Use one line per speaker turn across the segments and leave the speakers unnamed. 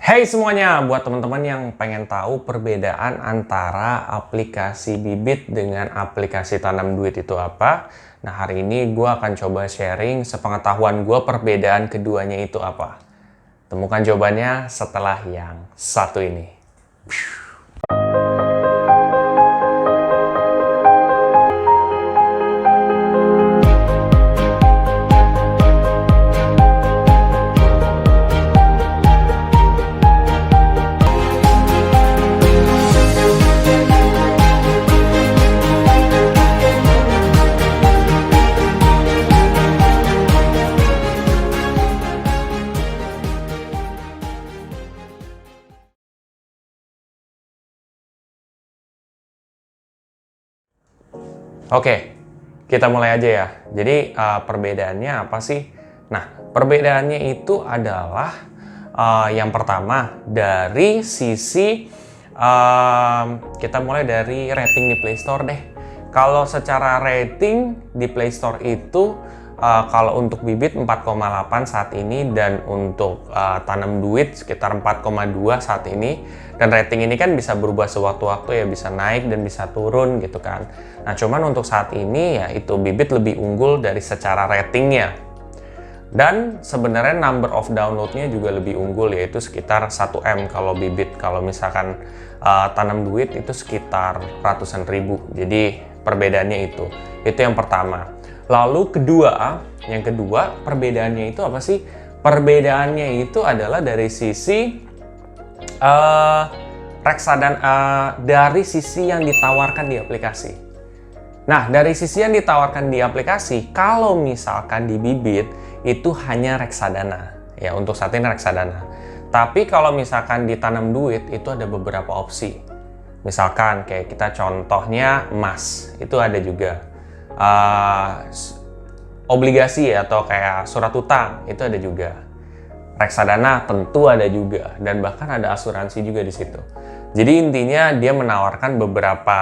Hey semuanya, buat teman-teman yang pengen tahu perbedaan antara aplikasi bibit dengan aplikasi tanam duit itu apa. Nah, hari ini gue akan coba sharing sepengetahuan gue perbedaan keduanya itu apa. Temukan jawabannya setelah yang satu ini. Oke, kita mulai aja ya. Jadi perbedaannya apa sih? Nah, perbedaannya itu adalah yang pertama dari sisi kita mulai dari rating di Play Store deh. Kalau secara rating di Play Store itu kalau untuk bibit 4,8 saat ini dan untuk tanam duit sekitar 4,2 saat ini. Dan rating ini kan bisa berubah sewaktu-waktu ya, bisa naik dan bisa turun gitu kan. Nah cuman untuk saat ini ya itu bibit lebih unggul dari secara ratingnya. Dan sebenarnya number of downloadnya juga lebih unggul, yaitu sekitar 1M kalau bibit. Kalau misalkan tanam duit itu sekitar ratusan ribu. Jadi perbedaannya itu yang pertama. Lalu yang kedua perbedaannya itu apa sih? Perbedaannya itu adalah dari sisi reksadana, dari sisi yang ditawarkan di aplikasi. Nah, dari sisi yang ditawarkan di aplikasi, kalau misalkan di bibit itu hanya reksadana, ya untuk saat ini reksadana. Tapi kalau misalkan ditanam duit itu ada beberapa opsi. Misalkan kayak kita contohnya emas, itu ada juga. Obligasi atau kayak surat utang itu ada juga. Reksadana tentu ada juga, dan bahkan ada asuransi juga di situ. Jadi intinya dia menawarkan beberapa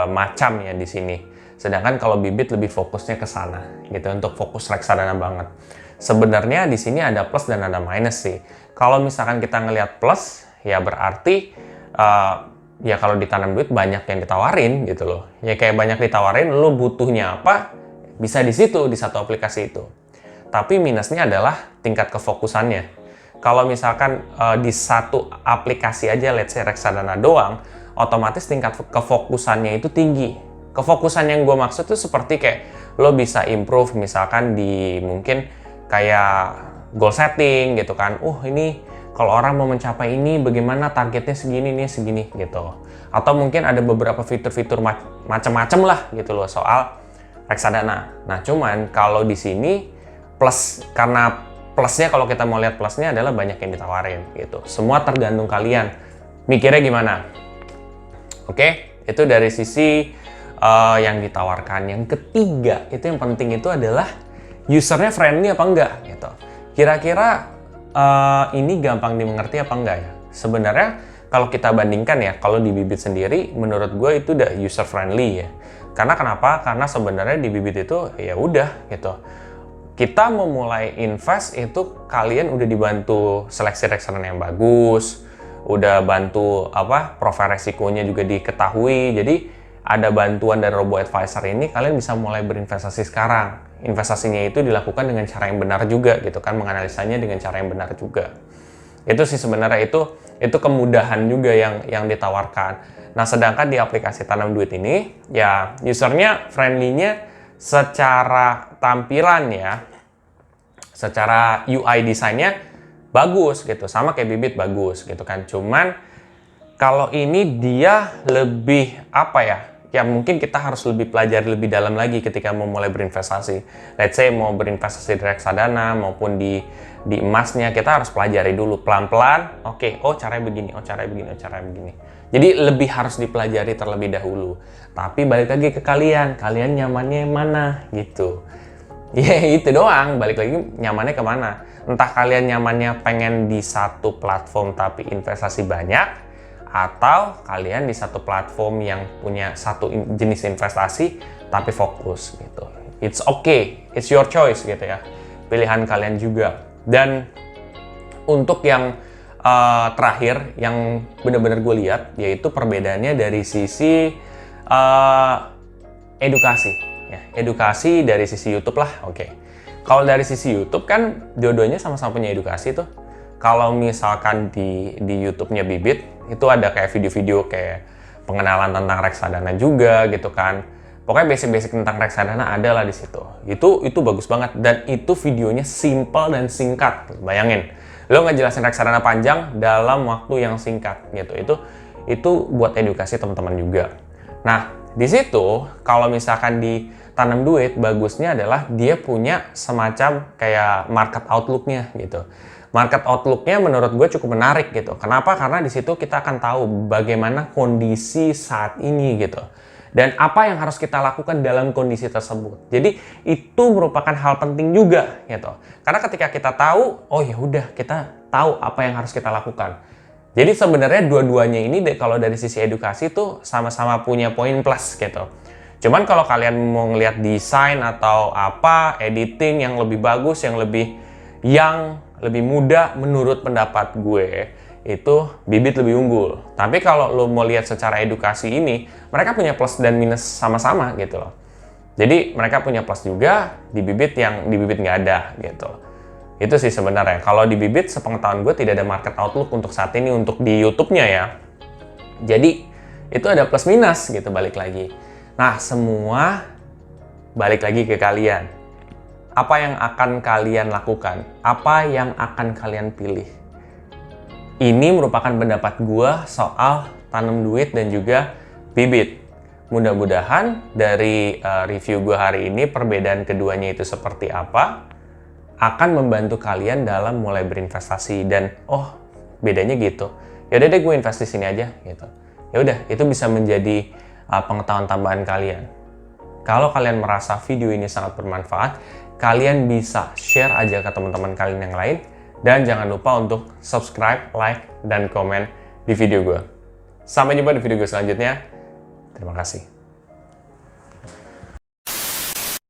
macam ya di sini. Sedangkan kalau bibit lebih fokusnya ke sana gitu, untuk fokus reksadana banget. Sebenarnya di sini ada plus dan ada minus sih. Kalau misalkan kita ngelihat plus, ya berarti ya kalau ditanam duit banyak yang ditawarin gitu loh. Ya kayak banyak ditawarin, lo butuhnya apa bisa di situ, di satu aplikasi itu. Tapi minusnya adalah tingkat kefokusannya. Kalau misalkan di satu aplikasi aja, let's say reksadana doang, otomatis tingkat kefokusannya itu tinggi. Kefokusan yang gue maksud itu seperti kayak lo bisa improve misalkan di mungkin kayak goal setting gitu kan. Ini kalau orang mau mencapai ini bagaimana targetnya segini nih segini gitu. Atau mungkin ada beberapa fitur-fitur macam-macam lah gitu loh soal reksadana. Nah cuman kalau di sini plus, karena plusnya kalau kita mau lihat plusnya adalah banyak yang ditawarin gitu. Semua tergantung kalian mikirnya gimana. Oke, itu dari sisi yang ditawarkan. Yang ketiga itu yang penting itu adalah usernya friendly apa enggak gitu. Kira-kira ini gampang dimengerti apa enggak ya? Sebenarnya kalau kita bandingkan ya, kalau di bibit sendiri menurut gue itu udah user friendly ya. Karena kenapa? Karena sebenarnya di bibit itu ya udah gitu. Kita mau mulai invest itu kalian udah dibantu seleksi reksadana yang bagus, udah bantu profil resikonya juga diketahui. Jadi ada bantuan dari robo advisor ini, kalian bisa mulai berinvestasi sekarang. Investasinya itu dilakukan dengan cara yang benar juga gitu kan, menganalisanya dengan cara yang benar juga. Itu sih sebenarnya itu kemudahan juga yang ditawarkan. Nah, sedangkan di aplikasi tanam duit ini ya usernya friendly-nya secara tampilan ya, secara UI desainnya bagus gitu, sama kayak bibit bagus gitu kan. Cuman kalau ini dia lebih ya mungkin kita harus lebih pelajari lebih dalam lagi ketika mau mulai berinvestasi. Let's say mau berinvestasi di reksadana maupun di emasnya, kita harus pelajari dulu pelan-pelan. Oke, caranya begini, caranya begini, caranya begini. Jadi lebih harus dipelajari terlebih dahulu. Tapi balik lagi ke kalian nyamannya mana gitu. Ya itu doang, balik lagi nyamannya kemana. Entah kalian nyamannya pengen di satu platform tapi investasi banyak, atau kalian di satu platform yang punya satu jenis investasi tapi fokus gitu. It's okay, it's your choice gitu ya. Pilihan kalian juga. Dan untuk yang terakhir yang benar-benar gue lihat, yaitu perbedaannya dari sisi edukasi. Ya, edukasi dari sisi YouTube lah, oke. Kalau dari sisi YouTube kan dua-duanya sama-sama punya edukasi tuh. Kalau misalkan di YouTube-nya Bibit, itu ada kayak video-video kayak pengenalan tentang reksadana juga gitu kan. Pokoknya basic-basic tentang reksadana ada lah di situ. Itu bagus banget, dan itu videonya simple dan singkat. Bayangin, lo ngejelasin reksadana panjang dalam waktu yang singkat gitu. Itu buat edukasi teman-teman juga. Nah, di situ kalau misalkan ditanam duit, bagusnya adalah dia punya semacam kayak market outlook-nya gitu. Market outlook-nya menurut gue cukup menarik gitu. Kenapa? Karena di situ kita akan tahu bagaimana kondisi saat ini gitu. Dan apa yang harus kita lakukan dalam kondisi tersebut. Jadi itu merupakan hal penting juga gitu. Karena ketika kita tahu, oh ya udah kita tahu apa yang harus kita lakukan. Jadi sebenarnya dua-duanya ini kalau dari sisi edukasi tuh sama-sama punya poin plus gitu. Cuman kalau kalian mau ngelihat desain atau apa, editing yang lebih bagus, yang lebih mudah menurut pendapat gue, itu Bibit lebih unggul. Tapi kalau lo mau lihat secara edukasi ini, mereka punya plus dan minus sama-sama gitu loh. Jadi mereka punya plus juga di Bibit yang di Bibit nggak ada gitu. Itu sih sebenarnya. Kalau di Bibit, sepengetahuan gue tidak ada market outlook untuk saat ini untuk di YouTube-nya ya. Jadi itu ada plus minus gitu, balik lagi. Nah, semua balik lagi ke kalian. Apa yang akan kalian lakukan? Apa yang akan kalian pilih? Ini merupakan pendapat gue soal tanam duit dan juga Bibit. Mudah-mudahan dari review gue hari ini, perbedaan keduanya itu seperti apa, akan membantu kalian dalam mulai berinvestasi. Dan oh, bedanya gitu. Yaudah deh, gue invest di sini aja gitu. Ya udah, itu bisa menjadi pengetahuan tambahan kalian. Kalau kalian merasa video ini sangat bermanfaat, kalian bisa share aja ke teman-teman kalian yang lain. Dan jangan lupa untuk subscribe, like, dan komen di video gue. Sampai jumpa di video gue selanjutnya. Terima kasih.